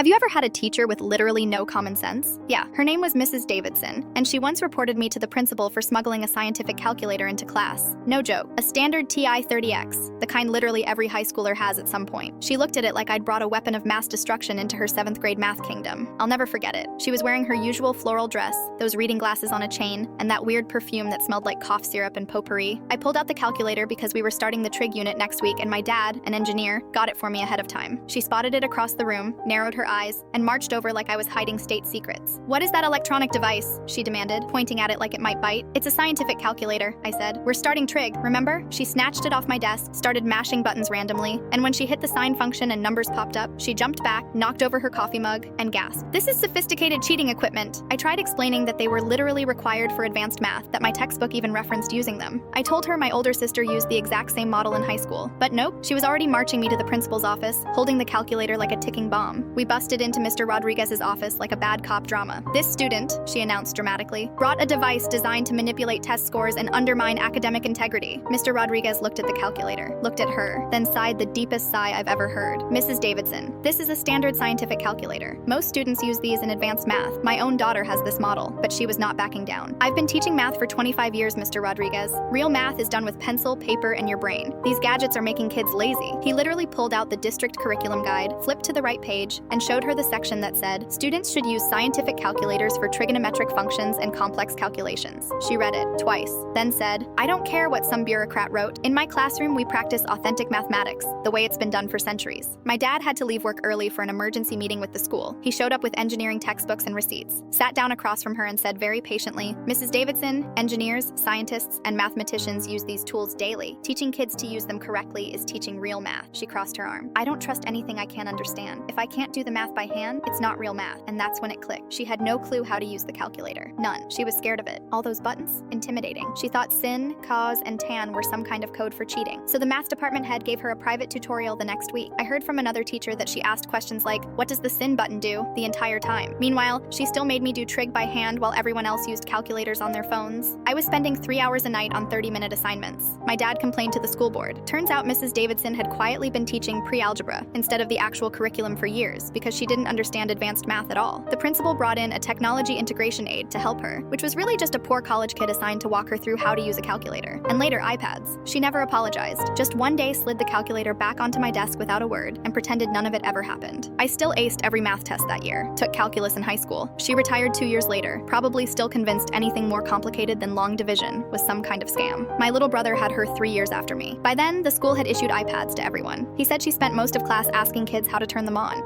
Have you ever had a teacher with literally no common sense? Yeah, her name was Mrs. Davidson, and she once reported me to the principal for smuggling a scientific calculator into class. No joke, a standard TI-30X, the kind literally every high schooler has at some point. She looked at it like I'd brought a weapon of mass destruction into her 7th grade math kingdom. I'll never forget it. She was wearing her usual floral dress, those reading glasses on a chain, and that weird perfume that smelled like cough syrup and potpourri. I pulled out the calculator because we were starting the trig unit next week and my dad, an engineer, got it for me ahead of time. She spotted it across the room, narrowed her eyes, and marched over like I was hiding state secrets. "What is that electronic device?" she demanded, pointing at it like it might bite. "It's a scientific calculator," I said. "We're starting trig, remember?" She snatched it off my desk, started mashing buttons randomly, and when she hit the sign function and numbers popped up, she jumped back, knocked over her coffee mug, and gasped. "This is sophisticated cheating equipment." I tried explaining that they were literally required for advanced math, that my textbook even referenced using them. I told her my older sister used the exact same model in high school, but nope, she was already marching me to the principal's office, holding the calculator like a ticking bomb. We busted into Mr. Rodriguez's office like a bad cop drama. "This student," she announced dramatically, "brought a device designed to manipulate test scores and undermine academic integrity." Mr. Rodriguez looked at the calculator, looked at her, then sighed the deepest sigh I've ever heard. "Mrs. Davidson, this is a standard scientific calculator. Most students use these in advanced math. My own daughter has this model," but she was not backing down. "I've been teaching math for 25 years, Mr. Rodriguez. Real math is done with pencil, paper, and your brain. These gadgets are making kids lazy." He literally pulled out the district curriculum guide, flipped to the right page, and showed her the section that said, "Students should use scientific calculators for trigonometric functions and complex calculations." She read it twice, then said, "I don't care what some bureaucrat wrote. In my classroom, we practice authentic mathematics, the way it's been done for centuries." My dad had to leave work early for an emergency meeting with the school. He showed up with engineering textbooks and receipts, sat down across from her and said very patiently, "Mrs. Davidson, engineers, scientists, and mathematicians use these tools daily. Teaching kids to use them correctly is teaching real math." She crossed her arm. "I don't trust anything I can't understand. If I can't do the math by hand, it's not real math." And that's when it clicked. She had no clue how to use the calculator. None. She was scared of it. All those buttons? Intimidating. She thought sin, cos, and tan were some kind of code for cheating. So the math department head gave her a private tutorial the next week. I heard from another teacher that she asked questions like, "What does the sin button do?" the entire time. Meanwhile, she still made me do trig by hand while everyone else used calculators on their phones. I was spending 3 hours a night on 30-minute assignments. My dad complained to the school board. Turns out Mrs. Davidson had quietly been teaching pre-algebra instead of the actual curriculum for years because she didn't understand advanced math at all. The principal brought in a technology integration aide to help her, which was really just a poor college kid assigned to walk her through how to use a calculator. And later, iPads. She never apologized. Just one day slid the calculator back onto my desk without a word and pretended none of it ever happened. I still aced every math test that year, took calculus in high school. She retired 2 years later, probably still convinced anything more complicated than long division was some kind of scam. My little brother had her 3 years after me. By then, the school had issued iPads to everyone. He said she spent most of class asking kids how to turn them on.